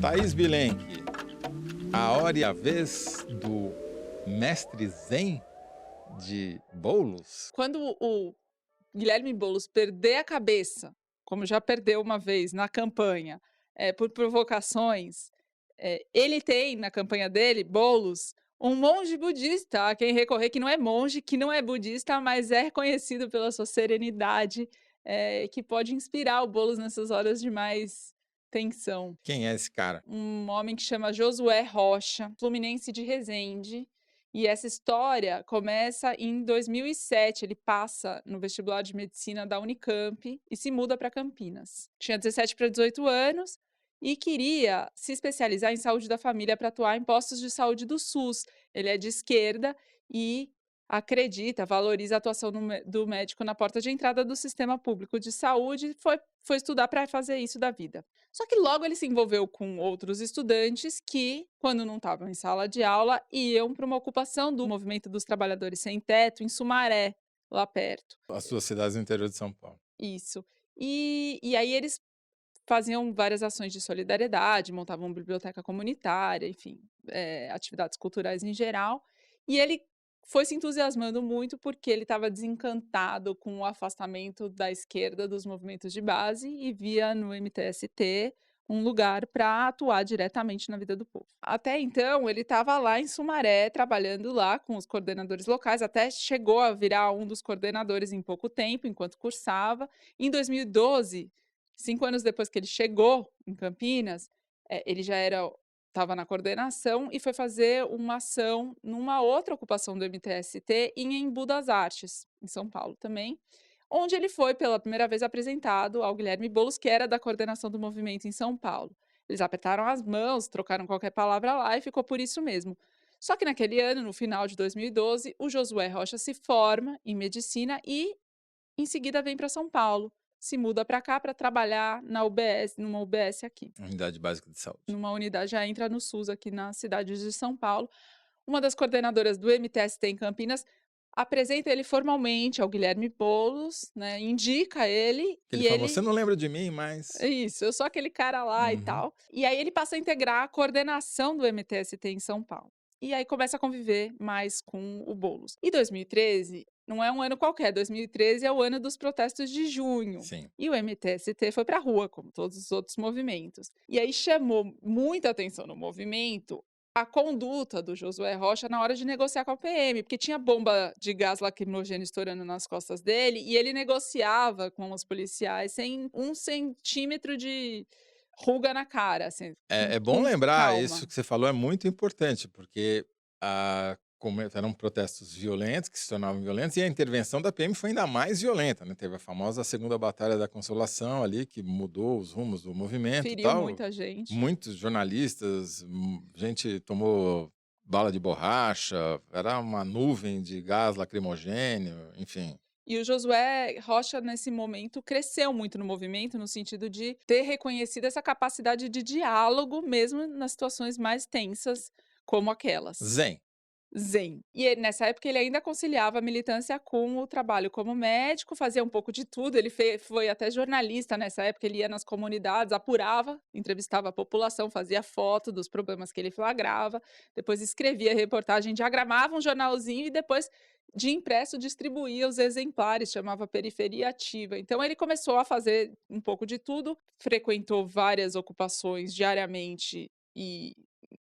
Thaís Bilenque, a hora e a vez do mestre Zen de bolos? Quando o Guilherme Boulos perder a cabeça, como já perdeu uma vez na campanha, por provocações, ele tem na campanha dele, Boulos, um monge budista a quem recorrer, que não é monge, que não é budista, mas é reconhecido pela sua serenidade, que pode inspirar o Boulos nessas horas de mais tensão. Quem é esse cara? Um homem que chama Josué Rocha, fluminense de Resende, e essa história começa em 2007. Ele passa no vestibular de medicina da Unicamp e se muda para Campinas. Tinha 17 para 18 anos e queria se especializar em saúde da família para atuar em postos de saúde do SUS. Ele é de esquerda e acredita, valoriza a atuação do médico na porta de entrada do sistema público de saúde e foi estudar para fazer isso da vida. Só que logo ele se envolveu com outros estudantes que, quando não estavam em sala de aula, iam para uma ocupação do Movimento dos Trabalhadores Sem Teto, em Sumaré, lá perto. As suas cidades do interior de São Paulo. Isso. E aí eles faziam várias ações de solidariedade, montavam biblioteca comunitária, enfim, atividades culturais em geral. E ele foi se entusiasmando muito porque ele estava desencantado com o afastamento da esquerda dos movimentos de base e via no MTST um lugar para atuar diretamente na vida do povo. Até então, ele estava lá em Sumaré, trabalhando lá com os coordenadores locais, até chegou a virar um dos coordenadores em pouco tempo, enquanto cursava. Em 2012, 5 anos depois que ele chegou em Campinas, ele já estava na coordenação e foi fazer uma ação numa outra ocupação do MTST em Embu das Artes, em São Paulo também, onde ele foi pela primeira vez apresentado ao Guilherme Boulos, que era da coordenação do movimento em São Paulo. Eles apertaram as mãos, trocaram qualquer palavra lá e ficou por isso mesmo. Só que naquele ano, no final de 2012, o Josué Rocha se forma em medicina e em seguida vem para São Paulo, se muda para cá para trabalhar na UBS, numa UBS aqui, Unidade Básica de Saúde. numa unidade, já entra no SUS aqui na cidade de São Paulo. Uma das coordenadoras do MTST em Campinas apresenta ele formalmente ao Guilherme Boulos, né, indica ele Ele e falou, você ele não lembra de mim, mas... é isso, eu sou aquele cara lá e Uhum. tal. E aí ele passa a integrar a coordenação do MTST em São Paulo. E aí começa a conviver mais com o Boulos. E 2013 não é um ano qualquer, 2013 é o ano dos protestos de junho. Sim. E o MTST foi para a rua, como todos os outros movimentos. E aí chamou muita atenção no movimento a conduta do Josué Rocha na hora de negociar com a PM, porque tinha bomba de gás lacrimogêneo estourando nas costas dele e ele negociava com os policiais sem 1 centímetro de ruga na cara, assim, É bom com lembrar, isso calma. que você falou é muito importante, porque como eram protestos violentos, que se tornavam violentos, e a intervenção da PM foi ainda mais violenta, né? Teve a famosa Segunda Batalha da Consolação ali, que mudou os rumos do movimento e Feriu tal. muita gente. Muitos jornalistas, gente tomou bala de borracha, era uma nuvem de gás lacrimogênio, enfim. E o Josué Rocha, nesse momento, cresceu muito no movimento, no sentido de ter reconhecido essa capacidade de diálogo, mesmo nas situações mais tensas, como aquelas. Zen. Zen. E nessa época ele ainda conciliava a militância com o trabalho como médico, fazia um pouco de tudo, ele foi até jornalista nessa época, ele ia nas comunidades, apurava, entrevistava a população, fazia foto dos problemas que ele flagrava, depois escrevia reportagem, diagramava um jornalzinho e depois de impresso distribuía os exemplares, chamava Periferia Ativa. Então ele começou a fazer um pouco de tudo, frequentou várias ocupações diariamente e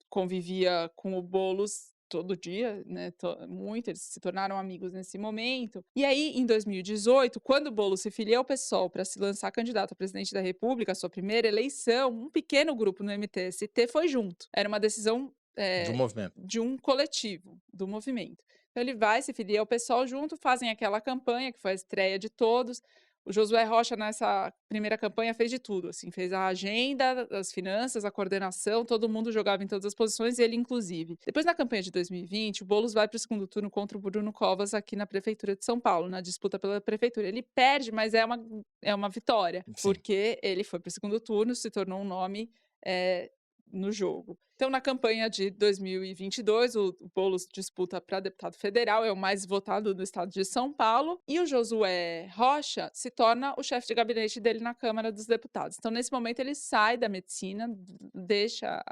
convivia com o Boulos todo dia, né, muito, eles se tornaram amigos nesse momento. E aí, em 2018, quando o Boulos se filia ao PSOL para se lançar candidato a presidente da República, sua primeira eleição, um pequeno grupo no MTST foi junto. Era uma decisão, Do movimento. de um coletivo, do movimento. Então ele vai, se filia ao PSOL junto, fazem aquela campanha, que foi a estreia de todos. O Josué Rocha, nessa primeira campanha, fez de tudo, assim, fez a agenda, as finanças, a coordenação, todo mundo jogava em todas as posições, ele inclusive. Depois, na campanha de 2020, o Boulos vai para o segundo turno contra o Bruno Covas aqui na prefeitura de São Paulo, na disputa pela prefeitura. Ele perde, mas é uma vitória, Sim. porque ele foi para o segundo turno, se tornou um nome no jogo. Então, na campanha de 2022, o Boulos disputa para deputado federal, é o mais votado do estado de São Paulo, e o Josué Rocha se torna o chefe de gabinete dele na Câmara dos Deputados. Então, nesse momento, ele sai da medicina, deixa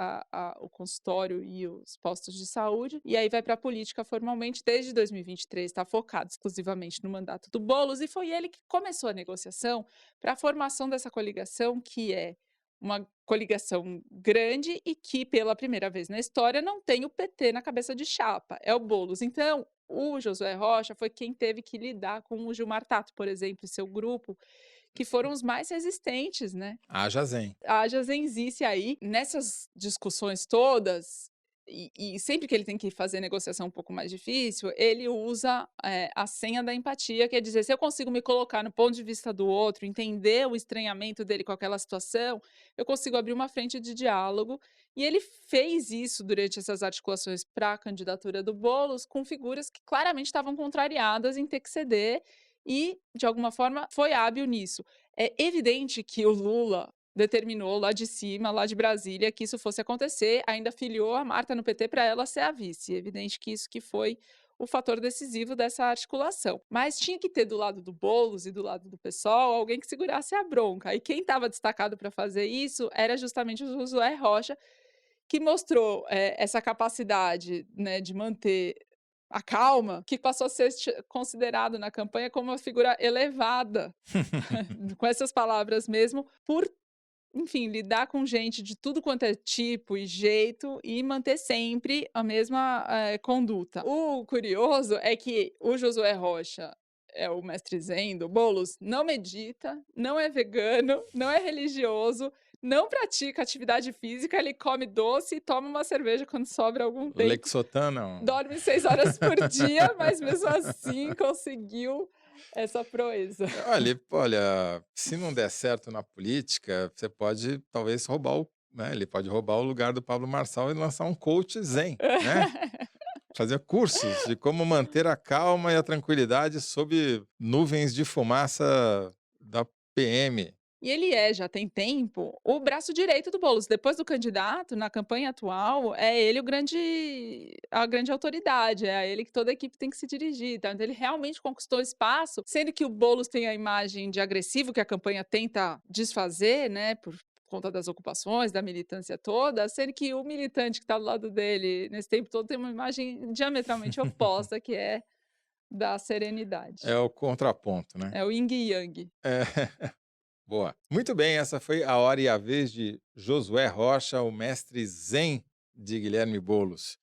o consultório e os postos de saúde, e aí vai para a política formalmente. Desde 2023, está focado exclusivamente no mandato do Boulos, e foi ele que começou a negociação para a formação dessa coligação, que é uma coligação grande e que, pela primeira vez na história, não tem o PT na cabeça de chapa, é o Boulos. Então, o Josué Rocha foi quem teve que lidar com o Gilmar Tato, por exemplo, e seu grupo, que foram os mais resistentes, né. Haja zen. Haja zenzice aí. Nessas discussões todas, e sempre que ele tem que fazer negociação um pouco mais difícil, ele usa, a senha da empatia, que é dizer: "Se eu consigo me colocar no ponto de vista do outro, entender o estranhamento dele com aquela situação, eu consigo abrir uma frente de diálogo". E ele fez isso durante essas articulações para a candidatura do Boulos, com figuras que claramente estavam contrariadas em ter que ceder e, de alguma forma, foi hábil nisso. É evidente que o Lula determinou lá de cima, lá de Brasília, que isso fosse acontecer, ainda filiou a Marta no PT para ela ser a vice. É evidente que isso que foi o fator decisivo dessa articulação. Mas tinha que ter do lado do Boulos e do lado do PSOL alguém que segurasse a bronca. E quem estava destacado para fazer isso era justamente o Josué Rocha, que mostrou, essa capacidade, né, de manter a calma, que passou a ser considerado na campanha como uma figura elevada, com essas palavras mesmo, por, enfim, lidar com gente de tudo quanto é tipo e jeito e manter sempre a mesma, conduta. O curioso é que o Josué Rocha é o mestre zen do Boulos, não medita, não é vegano, não é religioso, não pratica atividade física, ele come doce e toma uma cerveja quando sobra algum tempo. Lexotan, não. Dorme 6 horas por dia, mas mesmo assim conseguiu essa proeza. Olha, se não der certo na política, você pode talvez roubar ele pode roubar o lugar do Pablo Marçal e lançar um coach zen, né. Fazer cursos de como manter a calma e a tranquilidade sob nuvens de fumaça da PM. E ele já tem tempo, o braço direito do Boulos. Depois do candidato, na campanha atual, é ele a grande autoridade, é a ele que toda a equipe tem que se dirigir, tá. Então ele realmente conquistou espaço, sendo que o Boulos tem a imagem de agressivo que a campanha tenta desfazer, né, por conta das ocupações, da militância toda, sendo que o militante que está do lado dele nesse tempo todo tem uma imagem diametralmente oposta, que é da É serenidade. o contraponto, né. É o yin e yang. É. Boa. Muito bem, essa foi a hora e a vez de Josué Rocha, o mestre zen de Guilherme Boulos.